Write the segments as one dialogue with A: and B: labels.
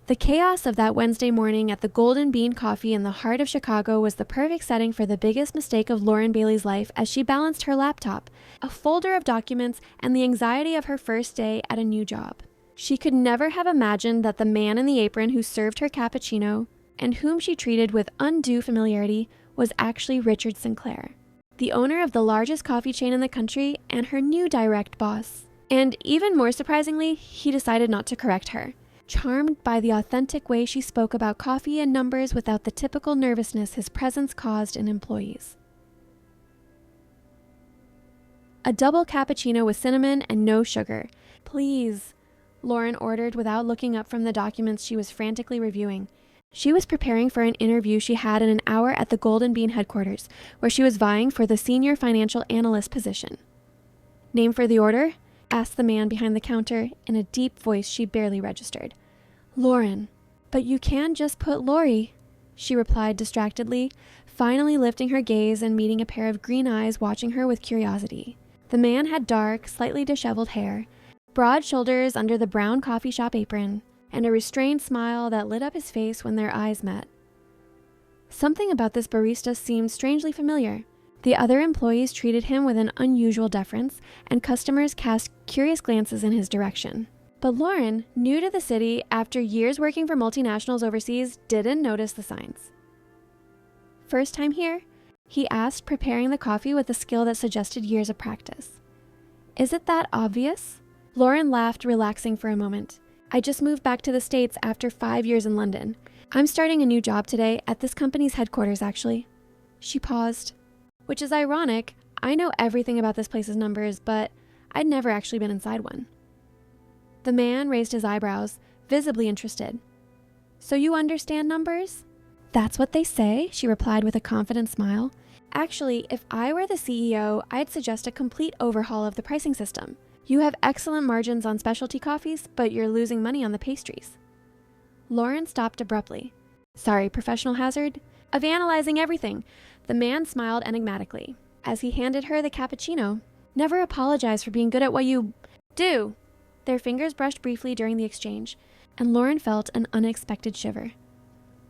A: The chaos of that Wednesday morning at the Golden Bean Coffee in the heart of Chicago was the perfect setting for the biggest mistake of Lauren Bailey's life as she balanced her laptop, a folder of documents, and the anxiety of her first day at a new job. She could never have imagined that the man in the apron who served her cappuccino, and whom she treated with undue familiarity, was actually Richard Sinclair, the owner of the largest coffee chain in the country and her new direct boss. And even more surprisingly, he decided not to correct her, charmed by the authentic way she spoke about coffee and numbers without the typical nervousness his presence caused in employees. A double cappuccino with cinnamon and no sugar. Please, Lauren ordered without looking up from the documents she was frantically reviewing. She was preparing for an interview she had in an hour at the Golden Bean headquarters, where she was vying for the senior financial analyst position. Name for the order? Asked the man behind the counter in a deep voice she barely registered. Lauren. But you can just put Lori, she replied distractedly, finally lifting her gaze and meeting a pair of green eyes watching her with curiosity. The man had dark, slightly disheveled hair, broad shoulders under the brown coffee shop apron, and a restrained smile that lit up his face when their eyes met. Something about this barista seemed strangely familiar. The other employees treated him with an unusual deference, and customers cast curious glances in his direction. But Lauren, new to the city after years working for multinationals overseas, didn't notice the signs. First time here? He asked, preparing the coffee with a skill that suggested years of practice. Is it that obvious? Lauren laughed, relaxing for a moment. I just moved back to the States after 5 years in London. I'm starting a new job today at this company's headquarters, actually. She paused. Which is ironic. I know everything about this place's numbers, but I'd never actually been inside one. The man raised his eyebrows, visibly interested. So you understand numbers? That's what they say, she replied with a confident smile. Actually, if I were the CEO, I'd suggest a complete overhaul of the pricing system. You have excellent margins on specialty coffees, but you're losing money on the pastries. Lauren stopped abruptly. Sorry, professional hazard? Of analyzing everything. The man smiled enigmatically as he handed her the cappuccino. Never apologize for being good at what you do. Their fingers brushed briefly during the exchange, and Lauren felt an unexpected shiver.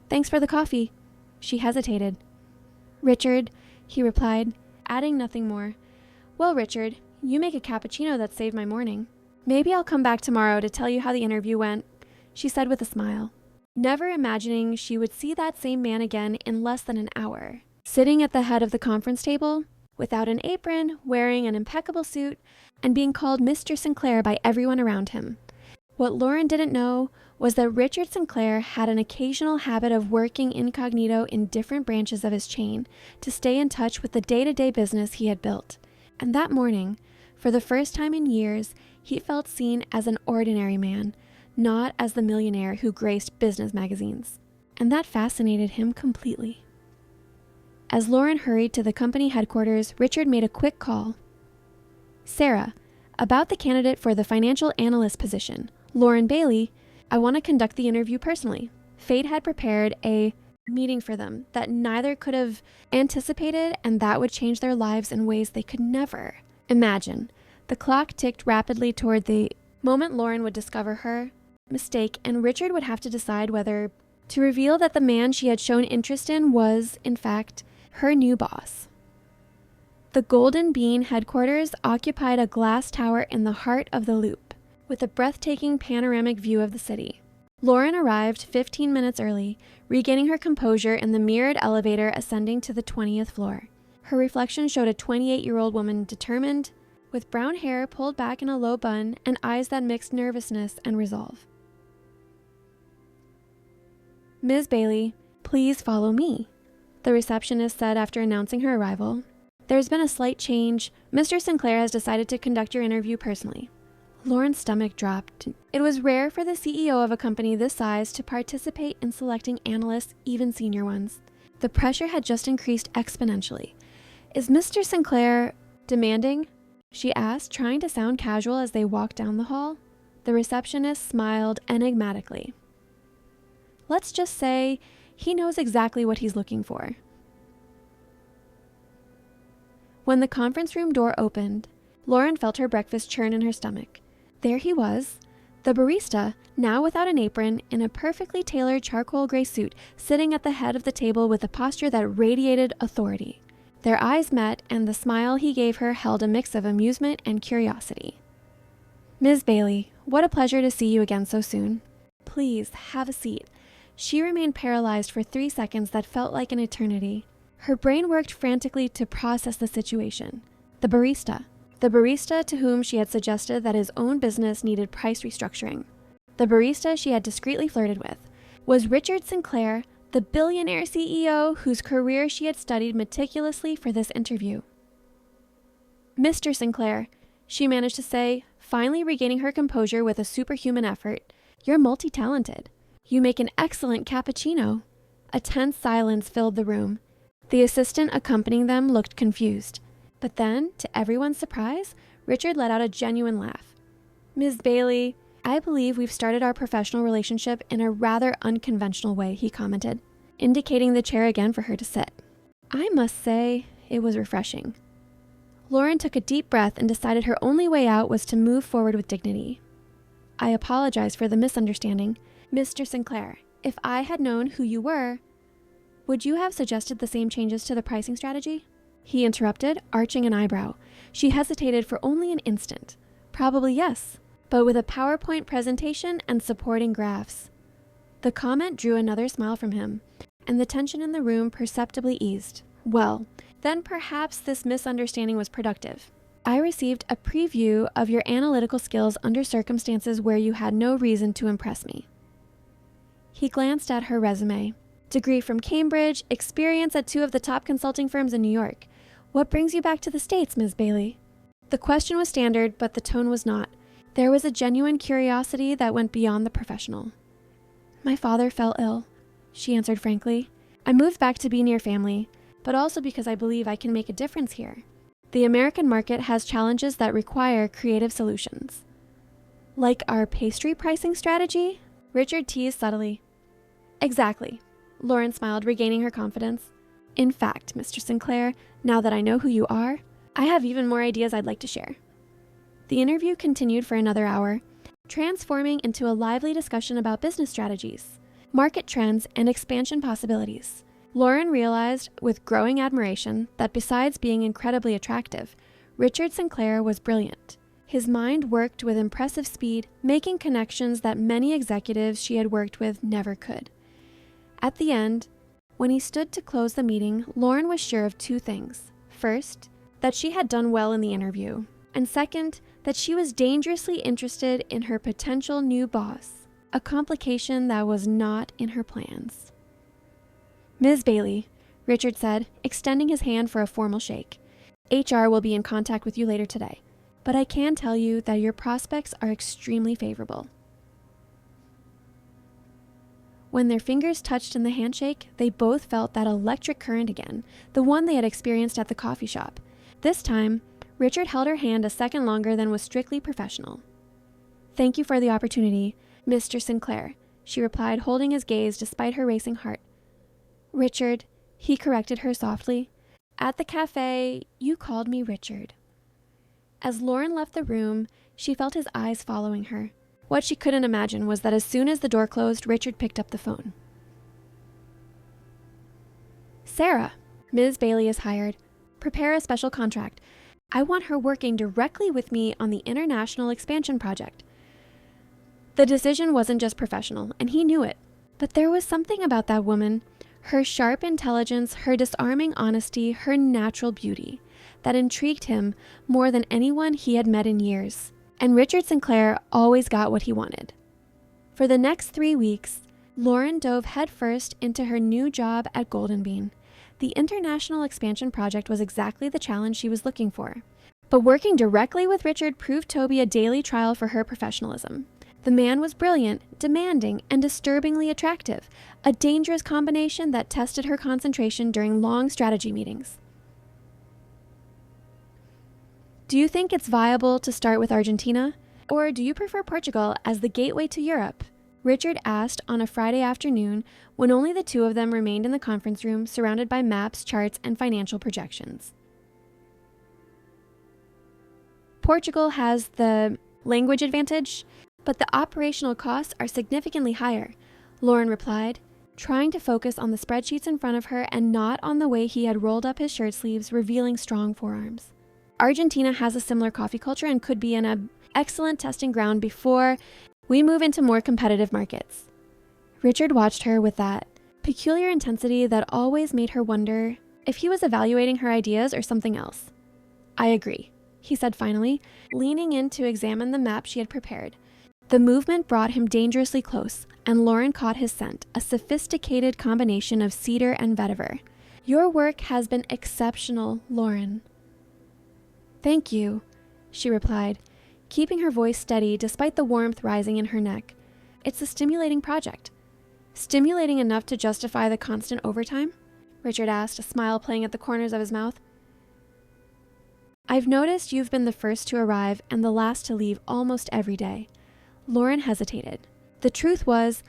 A: Thanks for the coffee. She hesitated. Richard, he replied, adding nothing more. Well, Richard, you make a cappuccino that saved my morning. Maybe I'll come back tomorrow to tell you how the interview went, she said with a smile, never imagining she would see that same man again in less than an hour. Sitting at the head of the conference table, without an apron, wearing an impeccable suit, and being called Mr. Sinclair by everyone around him. What Lauren didn't know was that Richard Sinclair had an occasional habit of working incognito in different branches of his chain to stay in touch with the day-to-day business he had built. And that morning, for the first time in years, he felt seen as an ordinary man, not as the millionaire who graced business magazines. And that fascinated him completely. As Lauren hurried to the company headquarters, Richard made a quick call. Sarah, about the candidate for the financial analyst position, Lauren Bailey, I want to conduct the interview personally. Fate had prepared a meeting for them that neither could have anticipated, and that would change their lives in ways they could never imagine. The clock ticked rapidly toward the moment Lauren would discover her mistake, and Richard would have to decide whether to reveal that the man she had shown interest in was, in fact, her new boss. The Golden Bean headquarters occupied a glass tower in the heart of the Loop, with a breathtaking panoramic view of the city. Lauren arrived 15 minutes early, regaining her composure in the mirrored elevator ascending to the 20th floor. Her reflection showed a 28-year-old woman determined, with brown hair pulled back in a low bun and eyes that mixed nervousness and resolve. Ms. Bailey, please follow me, the receptionist said after announcing her arrival. There's been a slight change. Mr. Sinclair has decided to conduct your interview personally. Lauren's stomach dropped. It was rare for the CEO of a company this size to participate in selecting analysts, even senior ones. The pressure had just increased exponentially. Is Mr. Sinclair demanding? She asked, trying to sound casual as they walked down the hall. The receptionist smiled enigmatically. Let's just say he knows exactly what he's looking for. When the conference room door opened, Lauren felt her breakfast churn in her stomach. There he was, The barista, now without an apron, in a perfectly tailored charcoal gray suit, sitting at the head of the table with a posture that radiated authority. Their eyes met, and the smile he gave her held a mix of amusement and curiosity. "Ms. Bailey, what a pleasure to see you again so soon. Please, have a seat." She remained paralyzed for 3 seconds that felt like an eternity. Her brain worked frantically to process the situation. The barista to whom she had suggested that his own business needed price restructuring. The barista she had discreetly flirted with. Was Richard Sinclair, the billionaire CEO whose career she had studied meticulously for this interview. "Mr. Sinclair," she managed to say, finally regaining her composure with a superhuman effort, "you're multi-talented. You make an excellent cappuccino." A tense silence filled the room. The assistant accompanying them looked confused. But then, to everyone's surprise, Richard let out a genuine laugh. "Ms. Bailey, I believe we've started our professional relationship in a rather unconventional way," he commented, indicating the chair again for her to sit. I must say, it was refreshing. Lauren took a deep breath and decided her only way out was to move forward with dignity. "I apologize for the misunderstanding. Mr. Sinclair, if I had known who you were, would you have suggested the same changes to the pricing strategy?" He interrupted, arching an eyebrow. She hesitated for only an instant. Probably yes, but with a PowerPoint presentation and supporting graphs. The comment drew another smile from him, and the tension in the room perceptibly eased. "Well, then perhaps this misunderstanding was productive. I received a preview of your analytical skills under circumstances where you had no reason to impress me." He glanced at her resume. Degree from Cambridge, experience at 2 of the top consulting firms in New York. "What brings you back to the States, Ms. Bailey?" The question was standard, but the tone was not. There was a genuine curiosity that went beyond the professional. "My father fell ill," she answered frankly. "I moved back to be near family, but also because I believe I can make a difference here. The American market has challenges that require creative solutions." "Like our pastry pricing strategy?" Richard teased subtly. "Exactly." Lauren smiled, regaining her confidence. "In fact, Mr. Sinclair, now that I know who you are, I have even more ideas I'd like to share." The interview continued for another hour, transforming into a lively discussion about business strategies, market trends, and expansion possibilities. Lauren realized, with growing admiration, that besides being incredibly attractive, Richard Sinclair was brilliant. His mind worked with impressive speed, making connections that many executives she had worked with never could. At the end, when he stood to close the meeting, Lauren was sure of 2 things. First, that she had done well in the interview, and second, that she was dangerously interested in her potential new boss, a complication that was not in her plans. "Ms. Bailey," Richard said, extending his hand for a formal shake. "HR will be in contact with you later today, but I can tell you that your prospects are extremely favorable." When their fingers touched in the handshake, they both felt that electric current again, the one they had experienced at the coffee shop. This time, Richard held her hand a second longer than was strictly professional. "Thank you for the opportunity, Mr. Sinclair," she replied, holding his gaze despite her racing heart. "Richard," he corrected her softly. "At the cafe, you called me Richard." As Lauren left the room, she felt his eyes following her. What she couldn't imagine was that as soon as the door closed, Richard picked up the phone. "Sarah, Ms. Bailey is hired. Prepare a special contract. I want her working directly with me on the international expansion project." The decision wasn't just professional, and he knew it. But there was something about that woman, her sharp intelligence, her disarming honesty, her natural beauty, that intrigued him more than anyone he had met in years. And Richard Sinclair always got what he wanted. For the next 3 weeks, Lauren dove headfirst into her new job at Golden Bean. The international expansion project was exactly the challenge she was looking for. But working directly with Richard proved to be a daily trial for her professionalism. The man was brilliant, demanding, and disturbingly attractive, a dangerous combination that tested her concentration during long strategy meetings. "Do you think it's viable to start with Argentina? Or do you prefer Portugal as the gateway to Europe?" Richard asked on a Friday afternoon when only the 2 of them remained in the conference room, surrounded by maps, charts, and financial projections. "Portugal has the language advantage, But the operational costs are significantly higher, Lauren replied, trying to focus on the spreadsheets in front of her and not on the way he had rolled up his shirt sleeves, revealing strong forearms. Argentina has a similar coffee culture and could be an excellent testing ground before we move into more competitive markets. Richard watched her with that peculiar intensity that always made her wonder if he was evaluating her ideas or something else. I agree, he said finally, leaning in to examine the map she had prepared. The movement brought him dangerously close, and Lauren caught his scent, a sophisticated combination of cedar and vetiver. Your work has been exceptional, Lauren. Thank you, she replied, keeping her voice steady despite the warmth rising in her neck. It's a stimulating project. Stimulating enough to justify the constant overtime? Richard asked, a smile playing at the corners of his mouth. I've noticed you've been the first to arrive and the last to leave almost every day. Lauren hesitated. The truth was,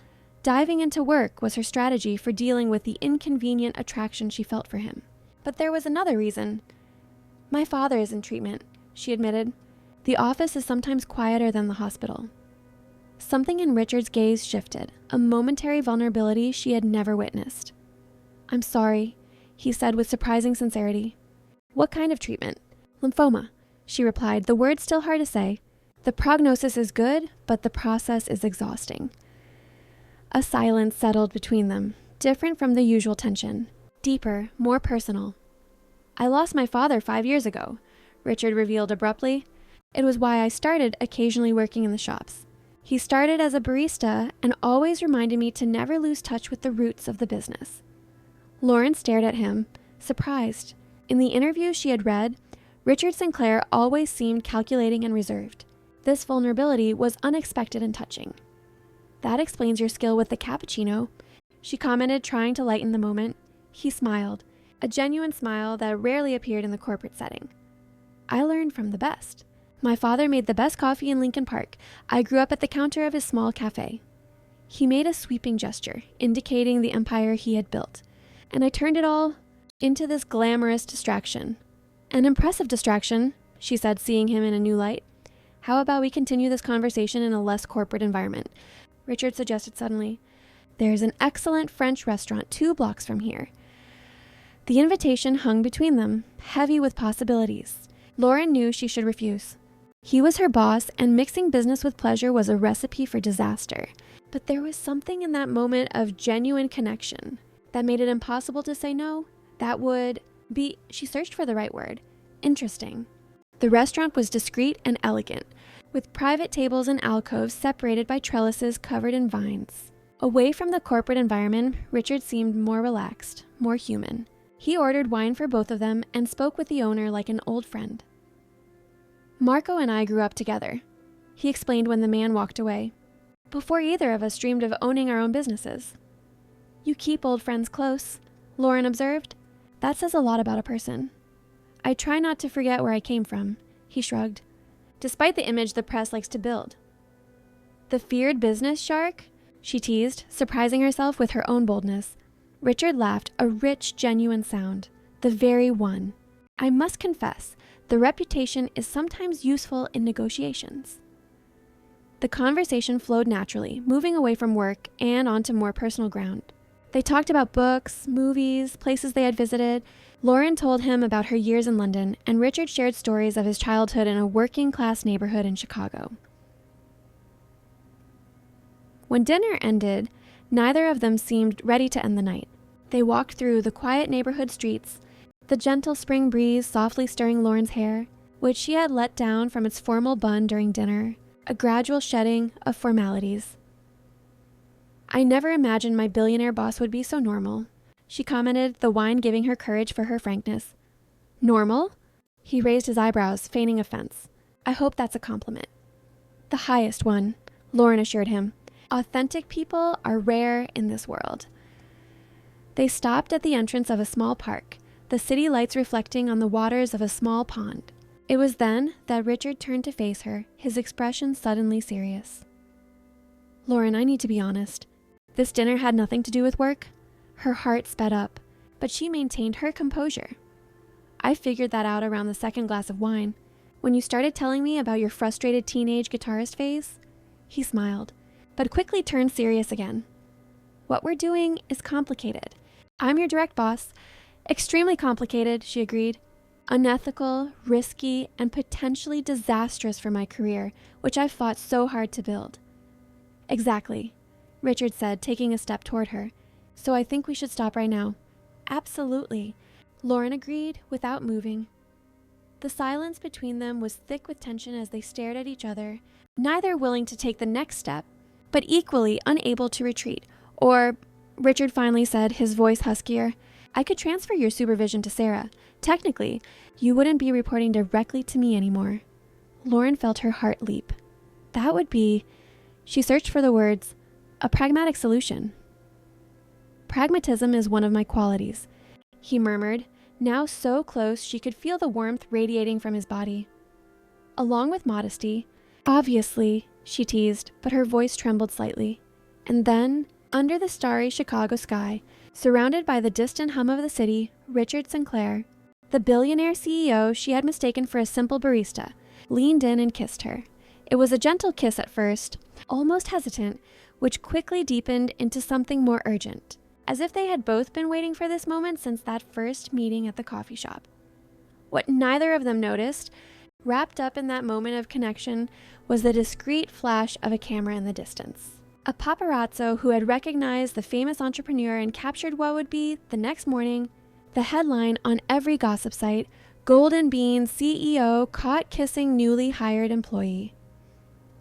A: diving into work was her strategy for dealing with the inconvenient attraction she felt for him. But there was another reason. My father is in treatment, she admitted. The office is sometimes quieter than the hospital. Something in Richard's gaze shifted, a momentary vulnerability she had never witnessed. I'm sorry, he said with surprising sincerity. What kind of treatment? Lymphoma, she replied, the word still hard to say. The prognosis is good, but the process is exhausting. A silence settled between them, different from the usual tension, deeper, more personal. I lost my father 5 years ago, Richard revealed abruptly. It was why I started occasionally working in the shops. He started as a barista and always reminded me to never lose touch with the roots of the business. Lauren stared at him, surprised. In the interview she had read, Richard Sinclair always seemed calculating and reserved. This vulnerability was unexpected and touching. That explains your skill with the cappuccino, she commented, trying to lighten the moment. He smiled, a genuine smile that rarely appeared in the corporate setting. I learned from the best. My father made the best coffee in Lincoln Park. I grew up at the counter of his small cafe. He made a sweeping gesture, indicating the empire he had built, and I turned it all into this glamorous distraction. An impressive distraction, she said, seeing him in a new light. How about we continue this conversation in a less corporate environment? Richard suggested suddenly. There's an excellent French restaurant 2 blocks from here. The invitation hung between them, heavy with possibilities. Lauren knew she should refuse. He was her boss, and mixing business with pleasure was a recipe for disaster. But there was something in that moment of genuine connection that made it impossible to say no. That would be, she searched for the right word, interesting. The restaurant was discreet and elegant, with private tables and alcoves separated by trellises covered in vines. Away from the corporate environment, Richard seemed more relaxed, more human. He ordered wine for both of them and spoke with the owner like an old friend. Marco and I grew up together, he explained when the man walked away, before either of us dreamed of owning our own businesses. You keep old friends close, Lauren observed. That says a lot about a person. I try not to forget where I came from, he shrugged, despite the image the press likes to build. The feared business shark? She teased, surprising herself with her own boldness. Richard laughed, a rich, genuine sound. The very one. I must confess, the reputation is sometimes useful in negotiations. The conversation flowed naturally, moving away from work and onto more personal ground. They talked about books, movies, places they had visited. Lauren told him about her years in London, and Richard shared stories of his childhood in a working-class neighborhood in Chicago. When dinner ended, neither of them seemed ready to end the night. They walked through the quiet neighborhood streets, the gentle spring breeze softly stirring Lauren's hair, which she had let down from its formal bun during dinner, a gradual shedding of formalities. I never imagined my billionaire boss would be so normal, she commented, the wine giving her courage for her frankness. Normal? He raised his eyebrows, feigning offense. I hope that's a compliment. The highest one, Lauren assured him. Authentic people are rare in this world. They stopped at the entrance of a small park, the city lights reflecting on the waters of a small pond. It was then that Richard turned to face her, his expression suddenly serious. Lauren, I need to be honest. This dinner had nothing to do with work. Her heart sped up, but she maintained her composure. I figured that out around the second glass of wine. When you started telling me about your frustrated teenage guitarist phase, He smiled, but quickly turned serious again. What we're doing is complicated. I'm your direct boss. Extremely complicated, she agreed. Unethical, risky, and potentially disastrous for my career, which I've fought so hard to build. Exactly, Richard said, taking a step toward her. So I think we should stop right now. Absolutely, Lauren agreed without moving. The silence between them was thick with tension as they stared at each other, neither willing to take the next step, but equally unable to retreat. Or, Richard finally said, his voice huskier, I could transfer your supervision to Sarah. Technically, you wouldn't be reporting directly to me anymore. Lauren felt her heart leap. That would be, she searched for the words, a pragmatic solution. Pragmatism is one of my qualities, he murmured, now so close she could feel the warmth radiating from his body. Along with modesty, obviously, she teased, but her voice trembled slightly. And then, under the starry Chicago sky, surrounded by the distant hum of the city, Richard Sinclair, the billionaire CEO she had mistaken for a simple barista, leaned in and kissed her. It was a gentle kiss at first, almost hesitant, which quickly deepened into something more urgent, as if they had both been waiting for this moment since that first meeting at the coffee shop. What neither of them noticed, wrapped up in that moment of connection, was the discreet flash of a camera in the distance. A paparazzo who had recognized the famous entrepreneur and captured what would be, the next morning, the headline on every gossip site, Golden Bean CEO caught kissing newly hired employee.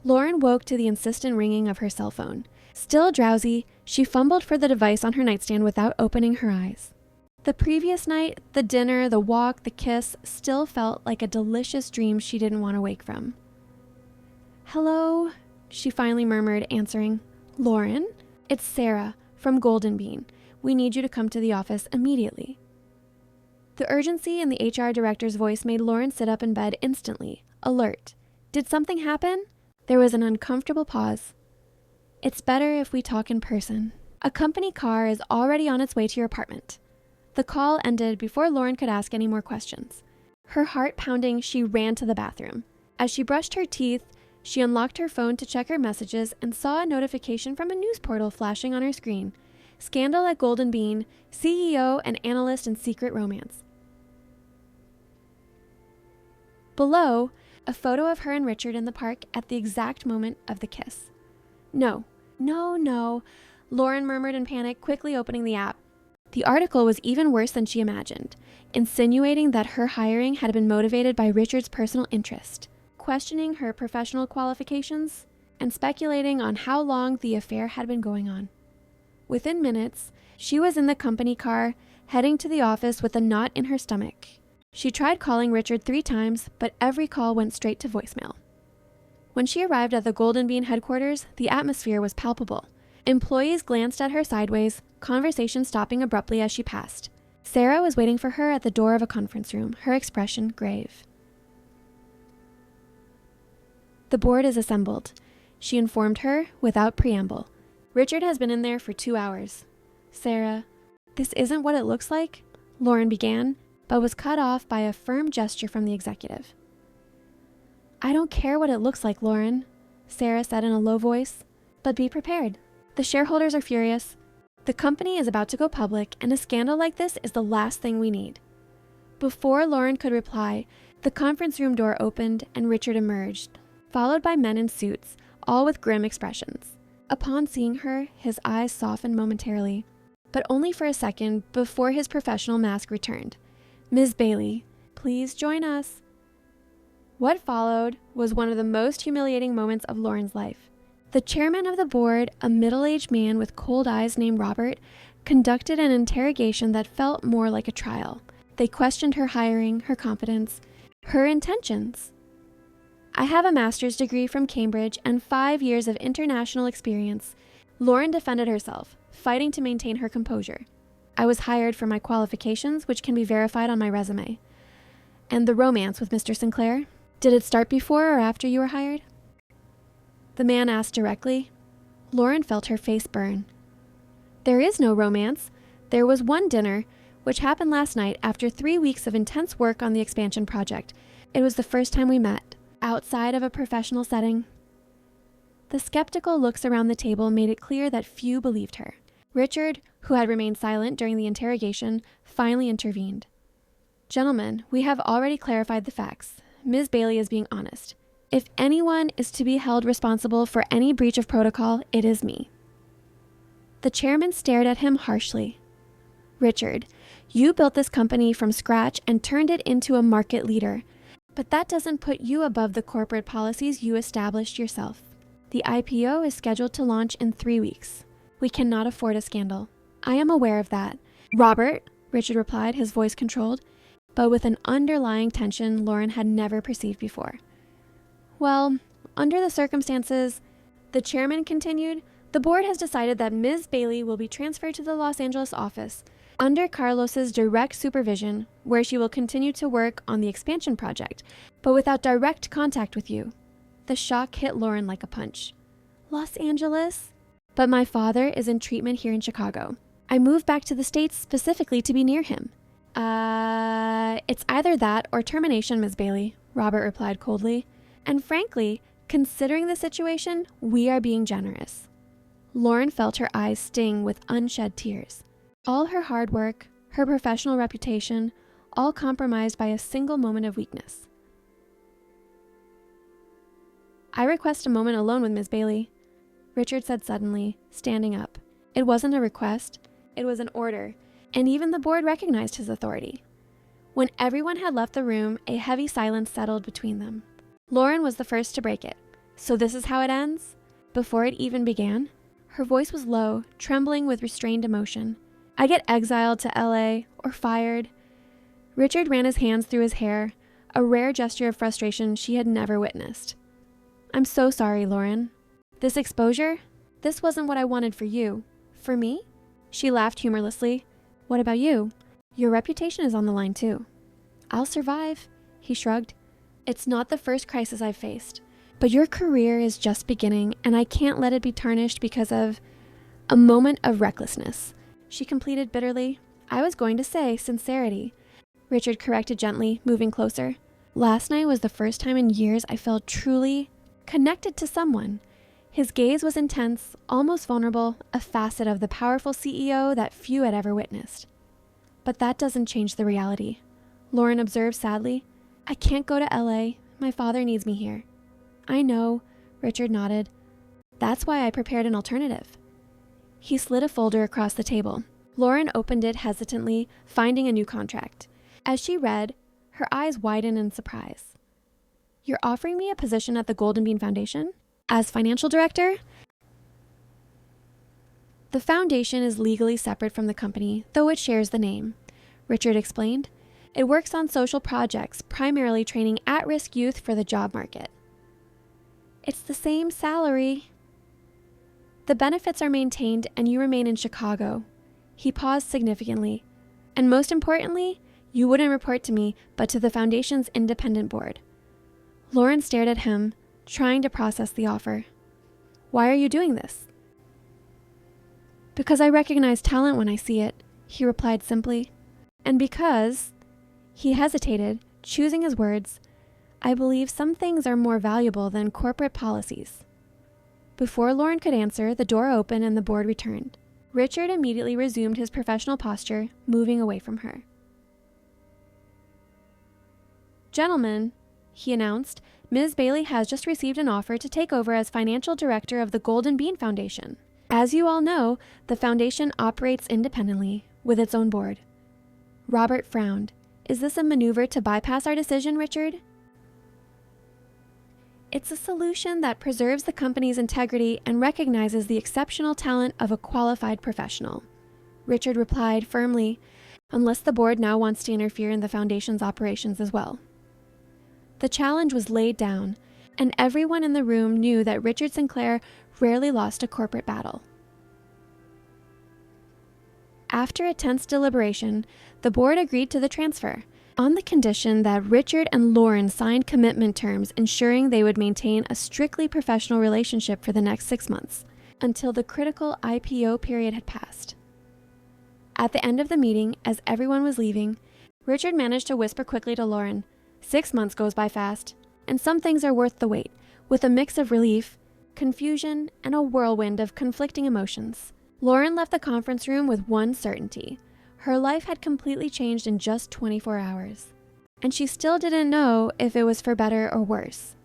A: Lauren woke to the insistent ringing of her cell phone. Still drowsy, she fumbled for the device on her nightstand without opening her eyes. The previous night, the dinner, the walk, the kiss, still felt like a delicious dream she didn't want to wake from. Hello, she finally murmured, answering. Lauren, it's Sarah from Golden Bean. We need you to come to the office immediately. The urgency in the HR director's voice made Lauren sit up in bed instantly, alert. Did something happen? There was an uncomfortable pause. It's better if we talk in person. A company car is already on its way to your apartment. The call ended before Lauren could ask any more questions. Her heart pounding, she ran to the bathroom. As she brushed her teeth, she unlocked her phone to check her messages and saw a notification from a news portal flashing on her screen. Scandal at Golden Bean, CEO and analyst in secret romance. Below, a photo of her and Richard in the park at the exact moment of the kiss. No, Lauren murmured in panic, quickly opening the app. The article was even worse than she imagined, insinuating that her hiring had been motivated by Richard's personal interest, questioning her professional qualifications, and speculating on how long the affair had been going on. Within minutes, she was in the company car, heading to the office with a knot in her stomach. She tried calling Richard 3 times, but every call went straight to voicemail. When she arrived at the Golden Bean headquarters, the atmosphere was palpable. Employees glanced at her sideways, conversation stopping abruptly as she passed. Sarah was waiting for her at the door of a conference room, her expression grave. The board is assembled, she informed her without preamble. Richard has been in there for 2 hours. Sarah, this isn't what it looks like, Lauren began, but was cut off by a firm gesture from the executive. I don't care what it looks like, Lauren, Sarah said in a low voice, but be prepared. The shareholders are furious. The company is about to go public, and a scandal like this is the last thing we need. Before Lauren could reply, the conference room door opened and Richard emerged, followed by men in suits, all with grim expressions. Upon seeing her, his eyes softened momentarily, but only for a second before his professional mask returned. Ms. Bailey, please join us. What followed was one of the most humiliating moments of Lauren's life. The chairman of the board, a middle-aged man with cold eyes named Robert, conducted an interrogation that felt more like a trial. They questioned her hiring, her competence, her intentions. I have a master's degree from Cambridge and 5 years of international experience. Lauren defended herself, fighting to maintain her composure. I was hired for my qualifications, which can be verified on my resume. And the romance with Mr. Sinclair? Did it start before or after you were hired? The man asked directly. Lauren felt her face burn. There is no romance. There was one dinner, which happened last night after 3 weeks of intense work on the expansion project. It was the first time we met, outside of a professional setting. The skeptical looks around the table made it clear that few believed her. Richard, who had remained silent during the interrogation, finally intervened. "Gentlemen, we have already clarified the facts. Ms. Bailey is being honest. If anyone is to be held responsible for any breach of protocol, it is me." The chairman stared at him harshly. "Richard, you built this company from scratch and turned it into a market leader, but that doesn't put you above the corporate policies you established yourself. The IPO is scheduled to launch in 3 weeks. We cannot afford a scandal. I am aware of that." "Robert," Richard replied, his voice controlled, but with an underlying tension Lauren had never perceived before. "Well, under the circumstances," the chairman continued, "the board has decided that Ms. Bailey will be transferred to the Los Angeles office under Carlos's direct supervision, where she will continue to work on the expansion project, but without direct contact with you." The shock hit Lauren like a punch. "Los Angeles? But my father is in treatment here in Chicago. I moved back to the States specifically to be near him." It's either that or termination, Ms. Bailey," Robert replied coldly. "And frankly, considering the situation, we are being generous." Lauren felt her eyes sting with unshed tears. All her hard work, her professional reputation, all compromised by a single moment of weakness. "I request a moment alone with Ms. Bailey," Richard said suddenly, standing up. It wasn't a request, it was an order, and even the board recognized his authority. When everyone had left the room, a heavy silence settled between them. Lauren was the first to break it. "So this is how it ends?" Before it even began, her voice was low, trembling with restrained emotion. "I get exiled to LA or fired." Richard ran his hands through his hair, a rare gesture of frustration she had never witnessed. "I'm so sorry, Lauren. This exposure, this wasn't what I wanted for you. For me?" She laughed humorlessly. "What about you? Your reputation is on the line too." "I'll survive," he shrugged. "It's not the first crisis I've faced, but your career is just beginning, and I can't let it be tarnished because of a moment of recklessness." She completed bitterly. "I was going to say sincerity," Richard corrected gently, moving closer. "Last night was the first time in years I felt truly connected to someone." His gaze was intense, almost vulnerable, a facet of the powerful CEO that few had ever witnessed. "But that doesn't change the reality," Lauren observed sadly. "I can't go to LA. My father needs me here." "I know," Richard nodded. "That's why I prepared an alternative." He slid a folder across the table. Lauren opened it hesitantly, finding a new contract. As she read, her eyes widened in surprise. "You're offering me a position at the Golden Bean Foundation? As financial director?" "The foundation is legally separate from the company, though it shares the name," Richard explained. "It works on social projects, primarily training at-risk youth for the job market." "It's the same salary." "The benefits are maintained and you remain in Chicago." He paused significantly. "And most importantly, you wouldn't report to me, but to the foundation's independent board." Lauren stared at him, trying to process the offer. "Why are you doing this?" "Because I recognize talent when I see it," he replied simply. "And because," he hesitated, choosing his words, "I believe some things are more valuable than corporate policies." Before Lauren could answer, the door opened and the board returned. Richard immediately resumed his professional posture, moving away from her. "Gentlemen," he announced, "Ms. Bailey has just received an offer to take over as financial director of the Golden Bean Foundation. As you all know, the foundation operates independently, with its own board." Robert frowned. "Is this a maneuver to bypass our decision, Richard?" "It's a solution that preserves the company's integrity and recognizes the exceptional talent of a qualified professional," Richard replied firmly, "unless the board now wants to interfere in the foundation's operations as well." The challenge was laid down, and everyone in the room knew that Richard Sinclair rarely lost a corporate battle. After a tense deliberation, the board agreed to the transfer, on the condition that Richard and Lauren signed commitment terms ensuring they would maintain a strictly professional relationship for the next 6 months, until the critical IPO period had passed. At the end of the meeting, as everyone was leaving, Richard managed to whisper quickly to Lauren, "6 months goes by fast, and some things are worth the wait," with a mix of relief, confusion, and a whirlwind of conflicting emotions. Lauren left the conference room with one certainty. Her life had completely changed in just 24 hours. And she still didn't know if it was for better or worse.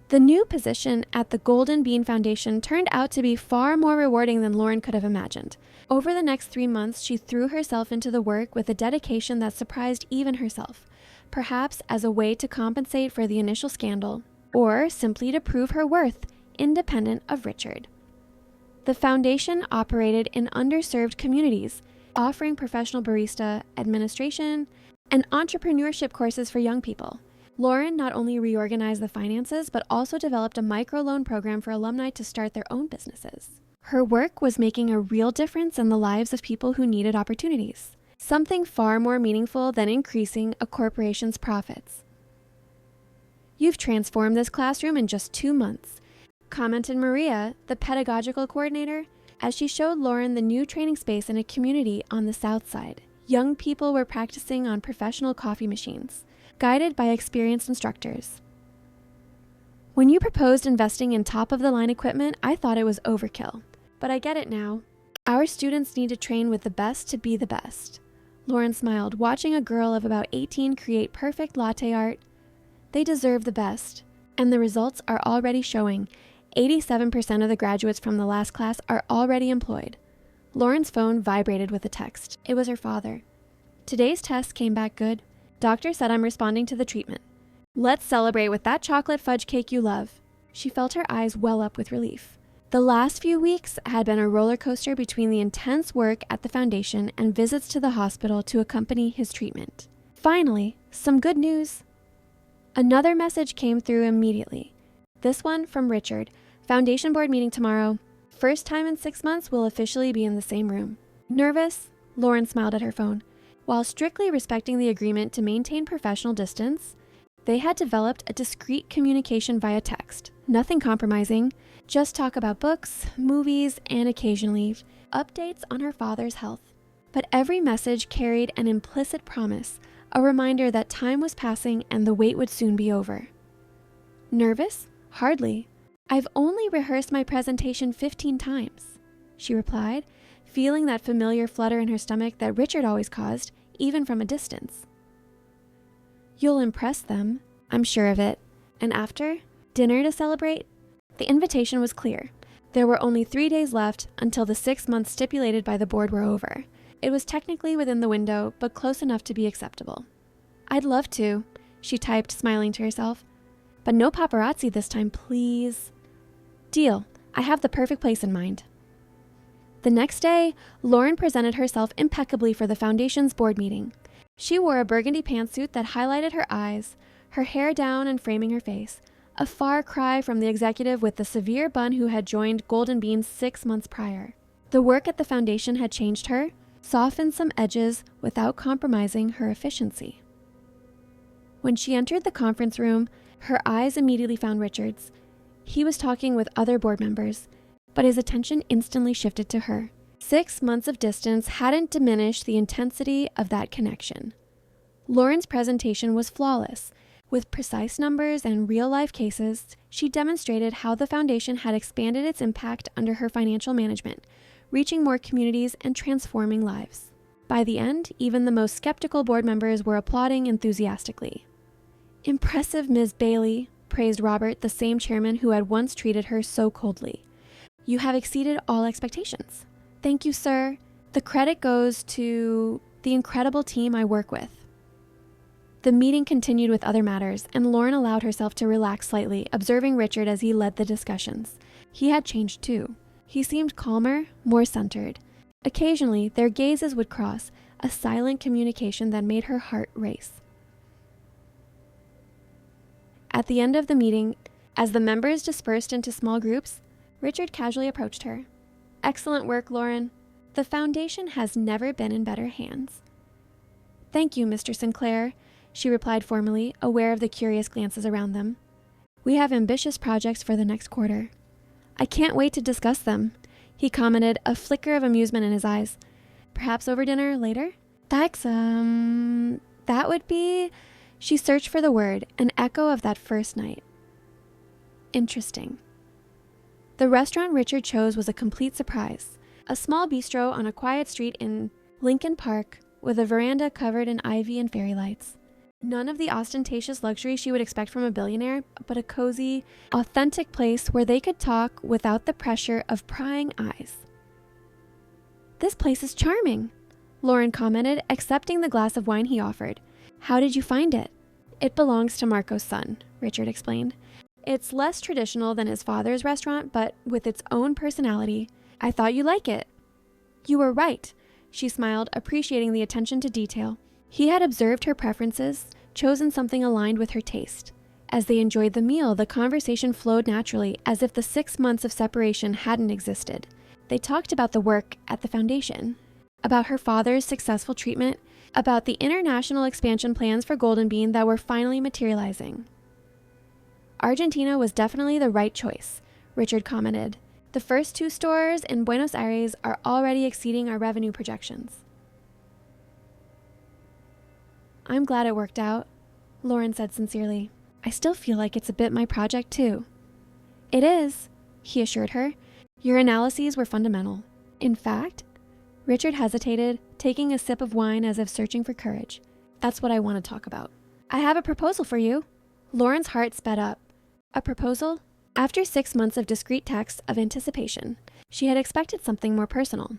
A: The new position at the Golden Bean Foundation turned out to be far more rewarding than Lauren could have imagined. Over the next 3 months, she threw herself into the work with a dedication that surprised even herself, perhaps as a way to compensate for the initial scandal, or simply to prove her worth, independent of Richard. The foundation operated in underserved communities, offering professional barista, administration, and entrepreneurship courses for young people. Lauren not only reorganized the finances, but also developed a microloan program for alumni to start their own businesses. Her work was making a real difference in the lives of people who needed opportunities, something far more meaningful than increasing a corporation's profits. "You've transformed this classroom in just 2 months," commented Maria, the pedagogical coordinator, as she showed Lauren the new training space in a community on the south side. Young people were practicing on professional coffee machines, guided by experienced instructors. "When you proposed investing in top-of-the-line equipment, I thought it was overkill. But I get it now. Our students need to train with the best to be the best." Lauren smiled, watching a girl of about 18 create perfect latte art. "They deserve the best, and the results are already showing. 87% of the graduates from the last class are already employed." Lauren's phone vibrated with a text. It was her father. "Today's test came back good. Doctor said I'm responding to the treatment. Let's celebrate with that chocolate fudge cake you love." She felt her eyes well up with relief. The last few weeks had been a roller coaster between the intense work at the foundation and visits to the hospital to accompany his treatment. Finally, some good news. Another message came through immediately. This one from Richard. "Foundation board meeting tomorrow. First time in 6 months we'll officially be in the same room." Nervous? Lauren smiled at her phone. While strictly respecting the agreement to maintain professional distance, they had developed a discreet communication via text. Nothing compromising, just talk about books, movies, and occasionally updates on her father's health. But every message carried an implicit promise, a reminder that time was passing and the wait would soon be over. "Nervous? Hardly. I've only rehearsed my presentation 15 times," she replied, feeling that familiar flutter in her stomach that Richard always caused, even from a distance. "You'll impress them, I'm sure of it. And after, dinner to celebrate?" The invitation was clear. There were only 3 days left until the 6 months stipulated by the board were over. It was technically within the window, but close enough to be acceptable. "I'd love to," she typed, smiling to herself. "But no paparazzi this time, please." "Deal. I have the perfect place in mind." The next day, Lauren presented herself impeccably for the foundation's board meeting. She wore a burgundy pantsuit that highlighted her eyes, her hair down and framing her face, a far cry from the executive with the severe bun who had joined Golden Bean 6 months prior. The work at the foundation had changed her, softened some edges without compromising her efficiency. When she entered the conference room, her eyes immediately found Richard's. He was talking with other board members, but his attention instantly shifted to her. 6 months of distance hadn't diminished the intensity of that connection. Lauren's presentation was flawless. With precise numbers and real-life cases, she demonstrated how the foundation had expanded its impact under her financial management, reaching more communities and transforming lives. By the end, even the most skeptical board members were applauding enthusiastically. "Impressive, Ms. Bailey," praised Robert, the same chairman who had once treated her so coldly. "You have exceeded all expectations." "Thank you, sir. The credit goes to the incredible team I work with." The meeting continued with other matters, and Lauren allowed herself to relax slightly, observing Richard as he led the discussions. He had changed too. He seemed calmer, more centered. Occasionally, their gazes would cross, a silent communication that made her heart race. At the end of the meeting, as the members dispersed into small groups, Richard casually approached her. "Excellent work, Lauren. The foundation has never been in better hands." "Thank you, Mr. Sinclair," she replied formally, aware of the curious glances around them. "We have ambitious projects for the next quarter." "I can't wait to discuss them," he commented, a flicker of amusement in his eyes. "Perhaps over dinner later?" That would be..." She searched for the word, an echo of that first night. Interesting. The restaurant Richard chose was a complete surprise. A small bistro on a quiet street in Lincoln Park with a veranda covered in ivy and fairy lights. None of the ostentatious luxury she would expect from a billionaire, but a cozy, authentic place where they could talk without the pressure of prying eyes. "This place is charming," Lauren commented, accepting the glass of wine he offered. "How did you find it?" "It belongs to Marco's son," Richard explained. "It's less traditional than his father's restaurant, but with its own personality. I thought you'd like it." "You were right," she smiled, appreciating the attention to detail. He had observed her preferences, chosen something aligned with her taste. As they enjoyed the meal, the conversation flowed naturally, as if the 6 months of separation hadn't existed. They talked about the work at the foundation, about her father's successful treatment, about the international expansion plans for Golden Bean that were finally materializing. "Argentina was definitely the right choice," Richard commented. "The first 2 stores in Buenos Aires are already exceeding our revenue projections." "I'm glad it worked out," Lauren said sincerely. "I still feel like it's a bit my project too." "It is," he assured her. "Your analyses were fundamental. In fact," Richard hesitated, taking a sip of wine as if searching for courage. "That's what I want to talk about. I have a proposal for you." Lauren's heart sped up. A proposal? After 6 months of discreet texts of anticipation, she had expected something more personal.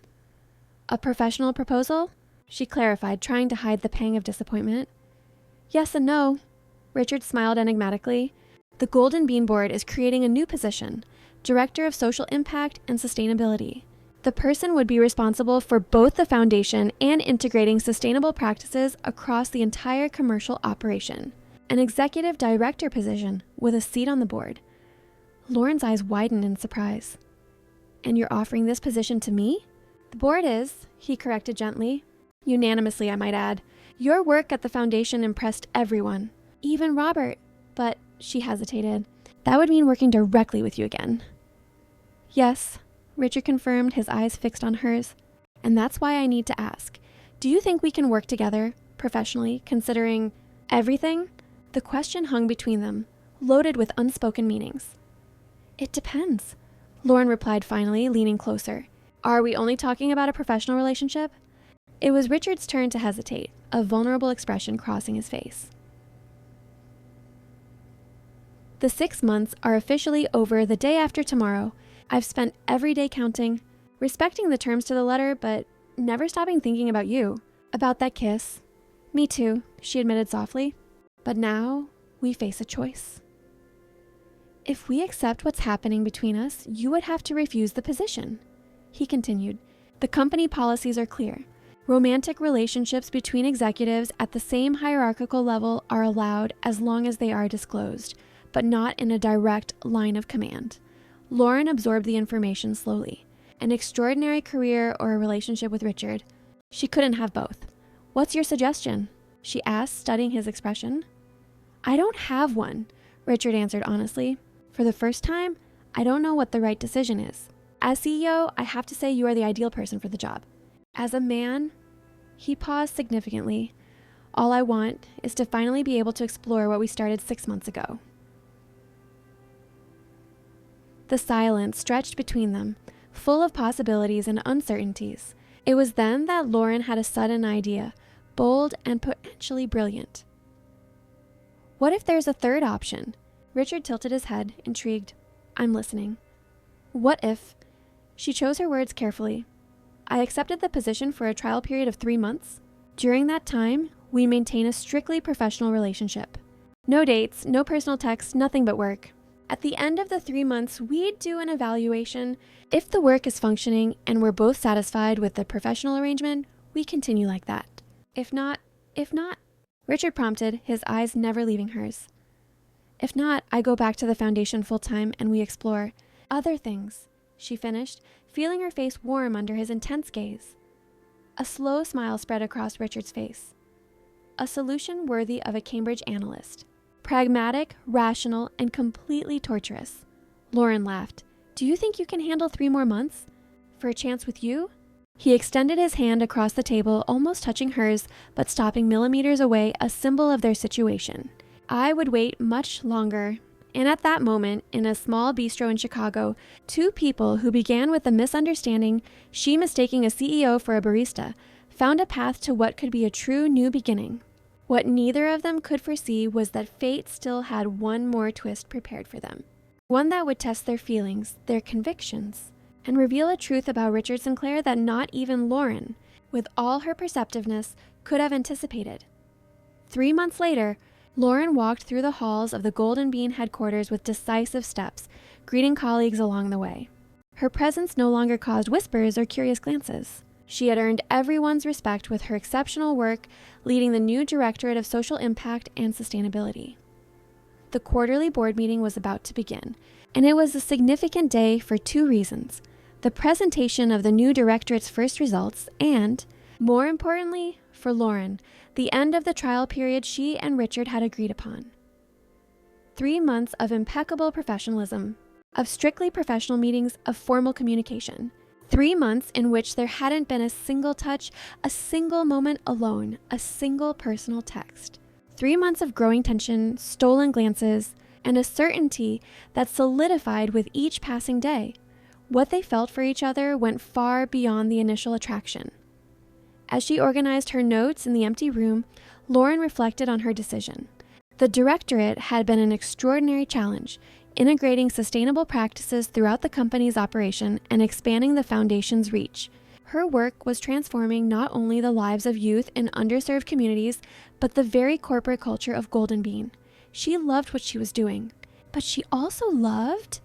A: "A professional proposal?" she clarified, trying to hide the pang of disappointment. "Yes and no." Richard smiled enigmatically. "The Golden Bean Board is creating a new position, Director of Social Impact and Sustainability. The person would be responsible for both the foundation and integrating sustainable practices across the entire commercial operation. An executive director position with a seat on the board." Lauren's eyes widened in surprise. "And you're offering this position to me?" "The board is," he corrected gently. "Unanimously, I might add. Your work at the foundation impressed everyone, even Robert. But," she hesitated, "that would mean working directly with you again." "Yes," Richard confirmed, his eyes fixed on hers. "And that's why I need to ask. Do you think we can work together, professionally, considering everything?" The question hung between them, loaded with unspoken meanings. "It depends," Lauren replied finally, leaning closer. "Are we only talking about a professional relationship?" It was Richard's turn to hesitate, a vulnerable expression crossing his face. "The 6 months are officially over the day after tomorrow. I've spent every day counting, respecting the terms to the letter, but never stopping thinking about you, about that kiss." "Me too," she admitted softly. "But now we face a choice. If we accept what's happening between us, you would have to refuse the position," he continued. "The company policies are clear. Romantic relationships between executives at the same hierarchical level are allowed as long as they are disclosed, but not in a direct line of command." Lauren absorbed the information slowly. An extraordinary career or a relationship with Richard. She couldn't have both. "What's your suggestion?" she asked, studying his expression. "I don't have one," Richard answered honestly. "For the first time, I don't know what the right decision is. As CEO, I have to say you are the ideal person for the job. As a man," he paused significantly, "all I want is to finally be able to explore what we started 6 months ago." The silence stretched between them, full of possibilities and uncertainties. It was then that Lauren had a sudden idea, bold and potentially brilliant. "What if there's a third option?" Richard tilted his head, intrigued. "I'm listening." "What if," she chose her words carefully, "I accepted the position for a trial period of 3 months? During that time, we maintain a strictly professional relationship. No dates, no personal texts, nothing but work. At the end of the 3 months, we'd do an evaluation. If the work is functioning and we're both satisfied with the professional arrangement, we continue like that. If not, Richard prompted, his eyes never leaving hers. "If not, I go back to the foundation full-time and we explore other things," she finished, feeling her face warm under his intense gaze. A slow smile spread across Richard's face. A solution worthy of a Cambridge analyst. Pragmatic, rational, and completely torturous. Lauren laughed. "Do you think you can handle 3 more months? For a chance with you?" He extended his hand across the table, almost touching hers, but stopping millimeters away, a symbol of their situation. "I would wait much longer And at that moment, in a small bistro in Chicago, two people who began with a misunderstanding, she mistaking a CEO for a barista, found a path to what could be a true new beginning. What neither of them could foresee was that fate still had one more twist prepared for them. One that would test their feelings, their convictions, and reveal a truth about Richard Sinclair that not even Lauren, with all her perceptiveness, could have anticipated. 3 months later, Lauren walked through the halls of the Golden Bean headquarters with decisive steps, greeting colleagues along the way. Her presence no longer caused whispers or curious glances. She had earned everyone's respect with her exceptional work leading the new Directorate of Social Impact and Sustainability. The quarterly board meeting was about to begin, and it was a significant day for two reasons: the presentation of the new directorate's first results and, more importantly, for Lauren, the end of the trial period she and Richard had agreed upon. 3 months of impeccable professionalism, of strictly professional meetings, of formal communication. 3 months in which there hadn't been a single touch, a single moment alone, a single personal text. 3 months of growing tension, stolen glances, and a certainty that solidified with each passing day. What they felt for each other went far beyond the initial attraction. As she organized her notes in the empty room, Lauren reflected on her decision. The directorate had been an extraordinary challenge, integrating sustainable practices throughout the company's operation and expanding the foundation's reach. Her work was transforming not only the lives of youth in underserved communities, but the very corporate culture of Golden Bean. She loved what she was doing, but she also loved...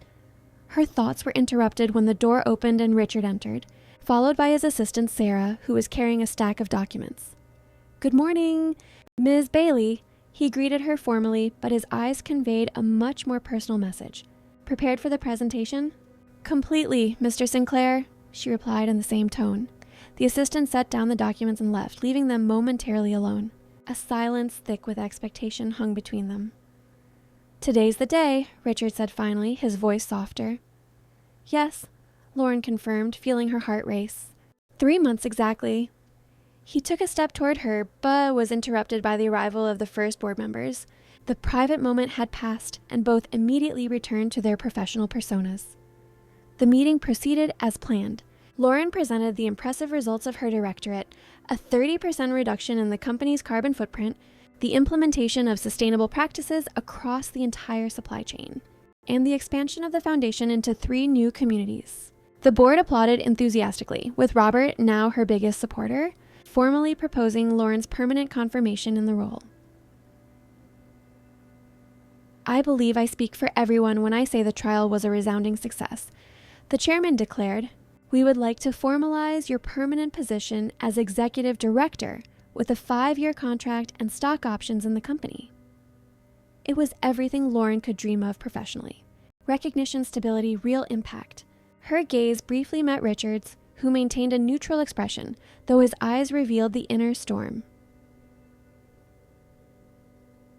A: Her thoughts were interrupted when the door opened and Richard entered, followed by his assistant Sarah, who was carrying a stack of documents. "Good morning, Ms. Bailey." He greeted her formally, but his eyes conveyed a much more personal message. "Prepared for the presentation?" "Completely, Mr. Sinclair," she replied in the same tone. The assistant set down the documents and left, leaving them momentarily alone. A silence thick with expectation hung between them. "Today's the day," Richard said finally, his voice softer. "Yes," Lauren confirmed, feeling her heart race. 3 months exactly. He took a step toward her, but was interrupted by the arrival of the first board members. The private moment had passed, and both immediately returned to their professional personas. The meeting proceeded as planned. Lauren presented the impressive results of her directorate: a 30% reduction in the company's carbon footprint, the implementation of sustainable practices across the entire supply chain, and the expansion of the foundation into 3 new communities. The board applauded enthusiastically, with Robert, now her biggest supporter, formally proposing Lauren's permanent confirmation in the role. "I believe I speak for everyone when I say the trial was a resounding success," the chairman declared. "We would like to formalize your permanent position as executive director with a 5-year contract and stock options in the company." It was everything Lauren could dream of professionally. Recognition, stability, real impact. Her gaze briefly met Richard's, who maintained a neutral expression, though his eyes revealed the inner storm.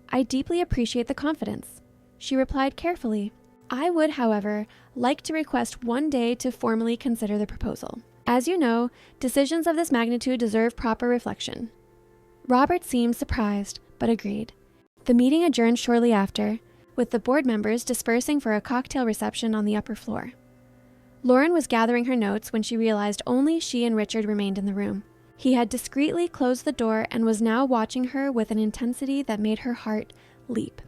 A: "I deeply appreciate the confidence," she replied carefully. "I would, however, like to request 1 day to formally consider the proposal. As you know, decisions of this magnitude deserve proper reflection." Robert seemed surprised, but agreed. The meeting adjourned shortly after, with the board members dispersing for a cocktail reception on the upper floor. Lauren was gathering her notes when she realized only she and Richard remained in the room. He had discreetly closed the door and was now watching her with an intensity that made her heart leap.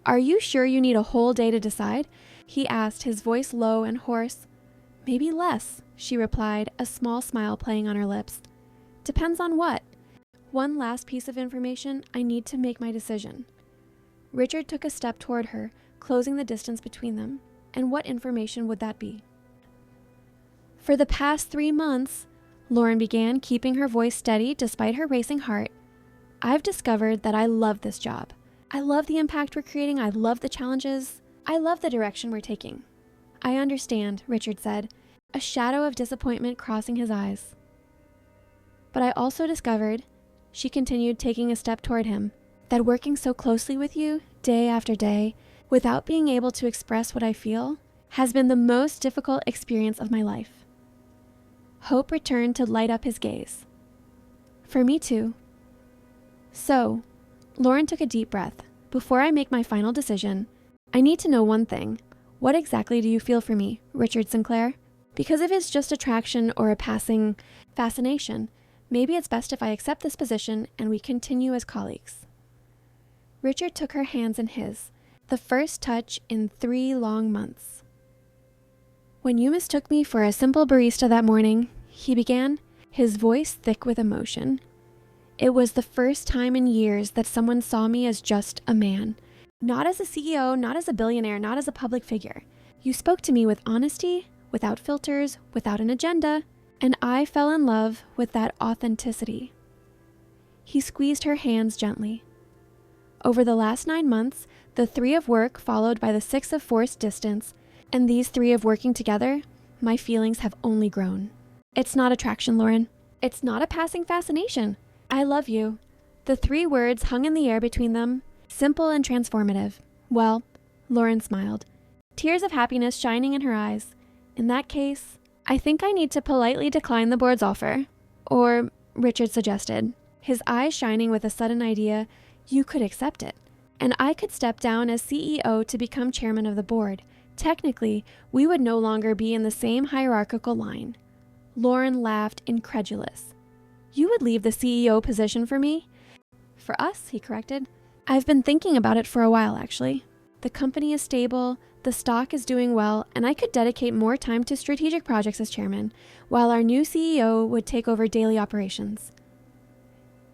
A: "Are you sure you need a whole day to decide?" he asked, his voice low and hoarse. "Maybe less," she replied, a small smile playing on her lips. "Depends on what? One last piece of information. I need to make my decision." Richard took a step toward her, closing the distance between them. "And what information would that be?" "For the past 3 months," Lauren began, keeping her voice steady despite her racing heart, "I've discovered that I love this job. I love the impact we're creating. I love the challenges. I love the direction we're taking." "I understand," Richard said, a shadow of disappointment crossing his eyes. "But I also discovered," she continued, taking a step toward him, "that working so closely with you, day after day, without being able to express what I feel, has been the most difficult experience of my life." Hope returned to light up his gaze. "For me too." "So," Lauren took a deep breath, "before I make my final decision, I need to know one thing. What exactly do you feel for me, Richard Sinclair? Because if it's just attraction or a passing fascination, maybe it's best if I accept this position and we continue as colleagues. Richard took her hands in his, the first touch in 3 long months. When you mistook me for a simple barista that morning, he began, his voice thick with emotion. It was the first time in years that someone saw me as just a man. Not as a CEO, not as a billionaire, not as a public figure. You spoke to me with honesty, without filters, without an agenda, and I fell in love with that authenticity. He squeezed her hands gently. Over the last 9 months, the 3 of work followed by the 6 of forced distance, and these 3 of working together, my feelings have only grown. It's not attraction, Lauren. It's not a passing fascination. I love you. The 3 words hung in the air between them, simple and transformative. Well, Lauren smiled, tears of happiness shining in her eyes. In that case, I think I need to politely decline the board's offer. Or, Richard suggested, his eyes shining with a sudden idea, you could accept it, and I could step down as CEO to become chairman of the board. Technically, we would no longer be in the same hierarchical line. Lauren laughed, incredulous. You would leave the CEO position for me? For us, he corrected. I've been thinking about it for a while, actually. The company is stable, the stock is doing well, and I could dedicate more time to strategic projects as chairman, while our new CEO would take over daily operations.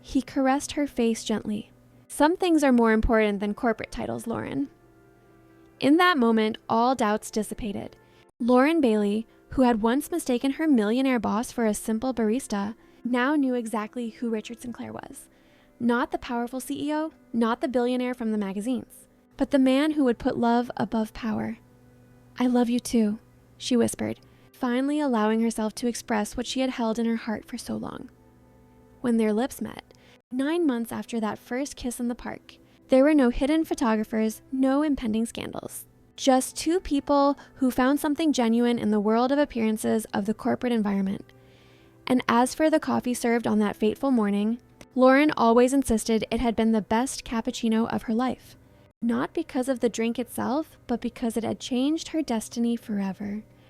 A: He caressed her face gently. Some things are more important than corporate titles, Lauren. In that moment, all doubts dissipated. Lauren Bailey, who had once mistaken her millionaire boss for a simple barista, now knew exactly who Richard Sinclair was. Not the powerful CEO, not the billionaire from the magazines, but the man who would put love above power. I love you too, she whispered, finally allowing herself to express what she had held in her heart for so long. When their lips met, 9 months after that first kiss in the park, there were no hidden photographers, no impending scandals. Just 2 people who found something genuine in the world of appearances of the corporate environment. And as for the coffee served on that fateful morning, Lauren always insisted it had been the best cappuccino of her life. Not because of the drink itself, but because it had changed her destiny forever.